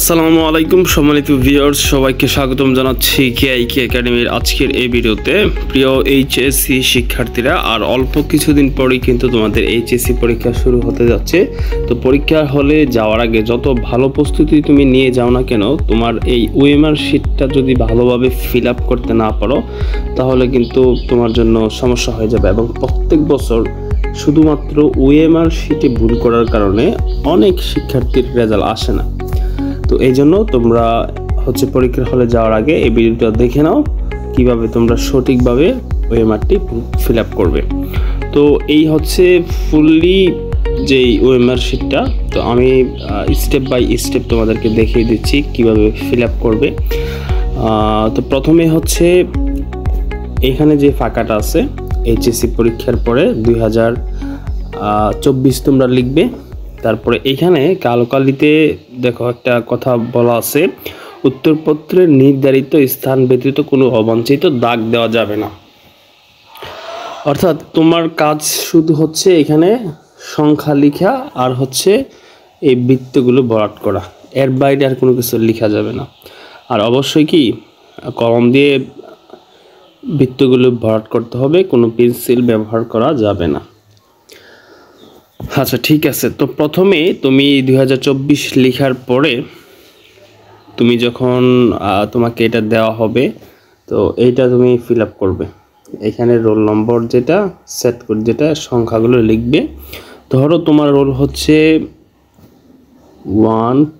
আসসালামু আলাইকুম সম্মানিত ভিউয়ার্স, সবাইকে স্বাগতম জানাচ্ছি কেআইকে একাডেমির আজকের এই ভিডিওতে। প্রিয় এইচএসসি শিক্ষার্থীরা, আর অল্প কিছুদিন পরেই কিন্তু তোমাদের এইচএসসি পরীক্ষা শুরু হতে যাচ্ছে। তো পরীক্ষার হলে যাওয়ার আগে যত ভালো প্রস্তুতি তুমি নিয়ে যাও না কেন, তোমার এই ওএমআর শিটটা যদি ভালোভাবে ফিল আপ করতে না পারো তাহলে কিন্তু তোমার জন্য সমস্যা হয়ে যাবে। এবং প্রত্যেক বছর শুধুমাত্র ওএমআর শিটে ভুল করার কারণে অনেক শিক্ষার্থীর রেজাল্ট আসে না। তো এই জন্য তোমরা পরীক্ষার হলে যাওয়ার আগে এই ভিডিওটা দেখে নাও কিভাবে তোমরা সঠিকভাবে ওএমআরটি ফিল আপ করবে। তো এই ফুললি যেই ওএমআর শিটটা, তো আমি স্টেপ বাই স্টেপ তোমাদেরকে দেখিয়ে দিচ্ছি কিভাবে ফিল আপ করবে। তো প্রথমে এখানে যে ফাঁকাটা আছে এইচএসসি পরীক্ষার পরে 2024 তোমরা লিখবে। তারপরে এখানে কালো কালিতে দেখো একটা কথা বলা আছে, উত্তরপত্রের নির্ধারিত স্থান ব্যতীত কোনো অবাঞ্ছিত দাগ দেওয়া যাবে না। অর্থাৎ তোমার কাজ শুধু এখানে সংখ্যা লেখা আর এই বৃত্তগুলো ভরাট করা, এর বাইরে আর কোনো কিছু লেখা যাবে না। আর অবশ্যই কি কলম দিয়ে বৃত্তগুলো ভরাট করতে হবে, কোনো পেন্সিল ব্যবহার করা যাবে না। আচ্ছা, ঠিক আছে। তো প্রথমে তুমি 2024 লেখার পরে তুমি যখন তোমাকে এটা দেওয়া হবে, তো এইটা তুমি ফিল আপ করবে। এখানে রোল নম্বর যেটা সেট করে যেটা সংখ্যাগুলো লিখবে। ধরো তোমার রোল 1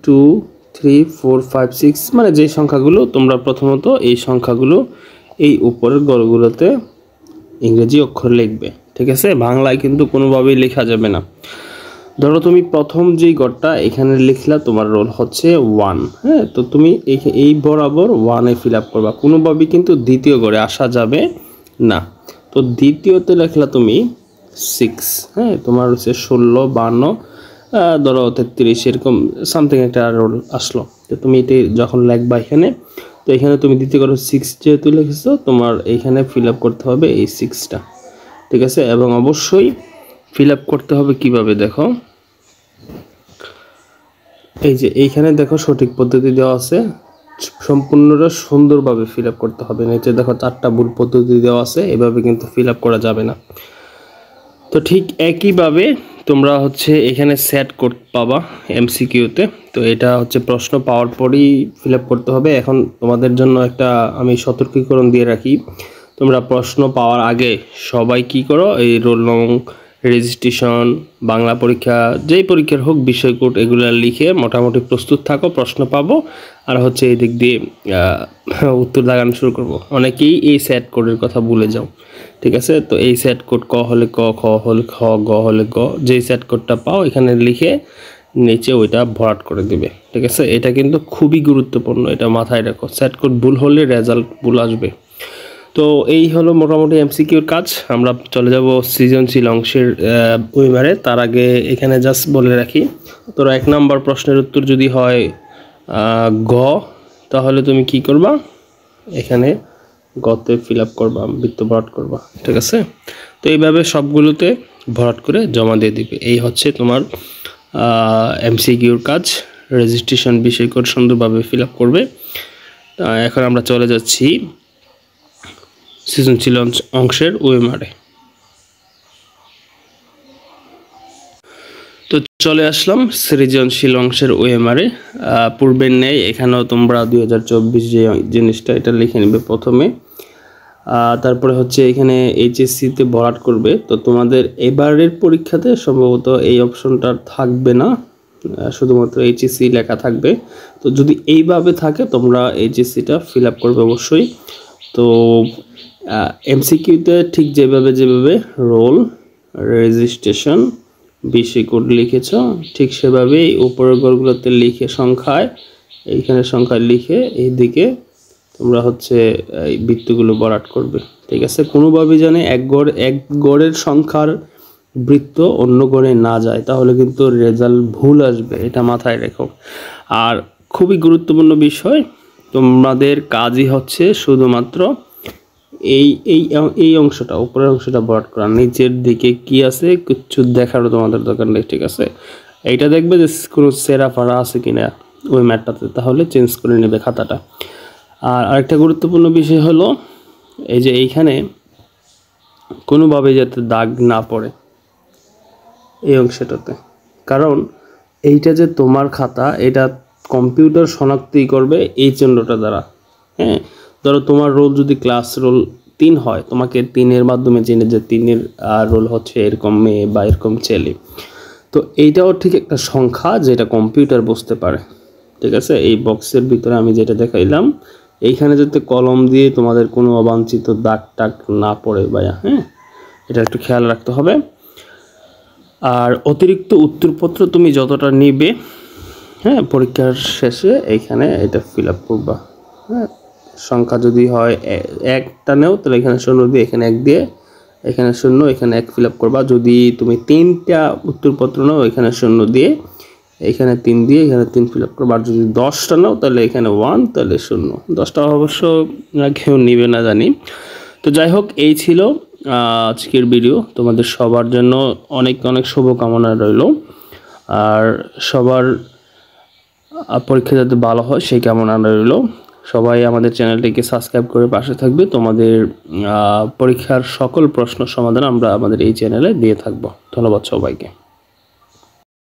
2 3 4 5 6, মানে যে সংখ্যাগুলো তোমরা প্রথমত এই সংখ্যাগুলো এই উপরের ঘরগুলোতে ইংরেজি অক্ষর লিখবে, ঠিক আছে? বাংলায় কিন্তু কোনোভাবেই লেখা যাবে না। ধরো তুমি প্রথম যেই ঘরটা এখানে লিখলা, তোমার রোল 1, হ্যাঁ? তো তুমি এই বরাবর 1-এ ফিল আপ করবা, কোনোভাবেই কিন্তু দ্বিতীয় ঘরে আসা যাবে না। তো দ্বিতীয়তে লিখলা তুমি 6, হ্যাঁ? তোমার 16 52 ধরো 33 এরকম সামথিং একটা রোল আসলো। তো তুমি এটি যখন লিখবা এখানে, তো এখানে তুমি দ্বিতীয় ঘরে 6 যেহেতু লিখেছো, তোমার এইখানে ফিল আপ করতে হবে এই 6টা, ঠিক আছে? এবং অবশ্যই ফিল আপ করতে হবে কিভাবে, দেখো এই যে এইখানে দেখো সঠিক পদ্ধতি দেওয়া আছে, সম্পূর্ণটা সুন্দরভাবে ফিল আপ করতে হবে। নিচে দেখো 4টা ভুল পদ্ধতি দেওয়া আছে, এভাবে কিন্তু ফিল আপ করা যাবে না। তো ঠিক একইভাবে তোমরা এখানে সেট কোড পাবা এমসিকিউতে। তো এটা প্রশ্ন পাওয়ার পরই ফিল আপ করতে হবে। এখন তোমাদের জন্য একটা আমি সতর্কীকরণ দিয়ে রাখি, তোমরা প্রশ্ন পাওয়ার আগে সবাই কি করো, এই রোল নং, রেজিস্ট্রেশন, বাংলা পরীক্ষা, যেই পরীক্ষার হোক বিষয় কোড এগুলো লিখে মোটামুটি প্রস্তুত থাকো, প্রশ্ন পাবো। আর এই দিক দিয়ে উত্তর দাগানো শুরু করব। অনেকেই এই সেট কোডের কথা ভুলে যাও, ঠিক আছে? তো এই সেট কোড ক হলে ক, খ হলে খ, গ হলে গ, যেই সেট কোডটা পাও এখানে লিখে নিচে ওইটা ভরাট করে দিবে, ঠিক আছে? এটা কিন্তু খুবই গুরুত্বপূর্ণ, এটা মাথায় রাখো। সেট কোড ভুল হলে রেজাল্ট ভুল আসবে। তো এই হলো মোটামুটি এমসিকিউর কাজ। আমরা চলে যাব সৃজনশীল অংশের ওয়েমারে। তার আগে এখানে জাস্ট বলে রাখি, তোর 1 নম্বর প্রশ্নের উত্তর যদি হয় গ, তাহলে তুমি কি করবা, এখানে গতে ফিল আপ করবা, বৃত্ত ভরাট করবা, ঠিক আছে? তো এইভাবে সবগুলোতে ভরাট করে জমা দিয়ে দিবে। এই তোমার এমসিকিউর কাজ। রেজিস্ট্রেশন বিষয় কোড সুন্দরভাবে ফিল আপ করবে। এখন আমরা চলে যাচ্ছি সৃজনশীল অংশের ওএমআরে। তো চলে আসলাম সৃজনশীল অংশের ওএমআরে। পূর্বের নেই, এখানেও তোমরা 2024 যে জিনিসটা এটা লিখে নেবে প্রথমে। তারপরে এখানে এইচএসসিতে ভরাট করবে। তো তোমাদের এবারের পরীক্ষাতে সম্ভবত এই অপশনটা থাকবে না, শুধুমাত্র এইচএসসি লেখা থাকবে। তো যদি এইভাবে থাকে তোমরা এইচএসসিটা ফিল আপ করবে অবশ্যই। তো এমসিকিউতে ঠিক যেভাবে রোল, রেজিস্ট্রেশন, বিষয় কোড লিখেছ, ঠিক সেভাবেই উপরের ঘরগুলোতে লিখে সংখ্যায়, এইখানে সংখ্যায় লিখে এইদিকে তোমরা এই বৃত্তগুলো ভরাট করবে, ঠিক আছে? কোনোভাবেই যেন এক গড়ের সংখ্যার বৃত্ত অন্য গড়ে না যায়, তাহলে কিন্তু রেজাল্ট ভুল আসবে, এটা মাথায় রেখো। আর খুবই গুরুত্বপূর্ণ বিষয়, তোমাদের কাজই শুধুমাত্র এই অংশটা, উপরের অংশটা ভরাট করা। নিচের দিকে কি আছে কিচ্ছু দেখারও তোমাদের দরকার নেই, ঠিক আছে? এইটা দেখবে যে কোনো সেরা ফাড়া আছে কিনা, ওই ম্যাটটাতে, তাহলে চেঞ্জ করে নেবে খাতাটা। আর আরেকটা গুরুত্বপূর্ণ বিষয় হলো এই যে এইখানে কোনোভাবে যাতে দাগ না পড়ে এই অংশটাতে, কারণ এইটা যে তোমার খাতা এটা কম্পিউটার শনাক্তই করবে এই চিহ্নটা দ্বারা। হ্যাঁ, ধরো তোমার রোল যদি ক্লাস রোল 3 হয়, তোমাকে 3-এর মাধ্যমে জেনে যে 3-এর রোল হচ্ছে এরকম মেয়ে বা এরকম ছেলে। তো এইটাও ঠিক একটা সংখ্যা যেটা কম্পিউটার বুঝতে পারে। ঠিক আছে, এই বক্সের ভিতরে আমি যেটা দেখাইলাম এইখানে যাতে কলম দিয়ে তোমাদের কোনো অবাঞ্ছিত দাগ টাগ না পড়ে ভাইয়া। হ্যাঁ, এটা একটু খেয়াল রাখতে হবে। আর অতিরিক্ত উত্তরপত্র তুমি যতটা নিবে, হ্যাঁ, পরীক্ষার শেষে এইখানে এটা ফিল আপ করবা। হ্যাঁ, সংখ্যা যদি হয় একটা নেও তাহলে এখানে 0 দিয়ে, এখানে 1 দিয়ে, এখানে 0, এখানে 1 ফিল আপ করবা। যদি তুমি 3টা উত্তরপত্র নাও এখানে 0 দিয়ে, এখানে 3 দিয়ে, এখানে 3 ফিল আপ করবা। আর যদি 10টা নাও তাহলে এখানে 1, তাহলে 0। 10টা অবশ্য কেউ নিবে না জানি। তো যাই হোক, এই ছিল আজকের ভিডিও। তোমাদের সবার জন্য অনেক অনেক শুভকামনা রইল, আর সবার পরীক্ষা যাতে ভালো হয় সেই কামনা রইল। সবাই আমাদের চ্যানেলটিকে সাবস্ক্রাইব করে পাশে থাকবে। তোমাদের পরীক্ষার সকল প্রশ্ন সমাধান আমরা আমাদের এই চ্যানেলে দিয়ে থাকবো। ধন্যবাদ সবাইকে।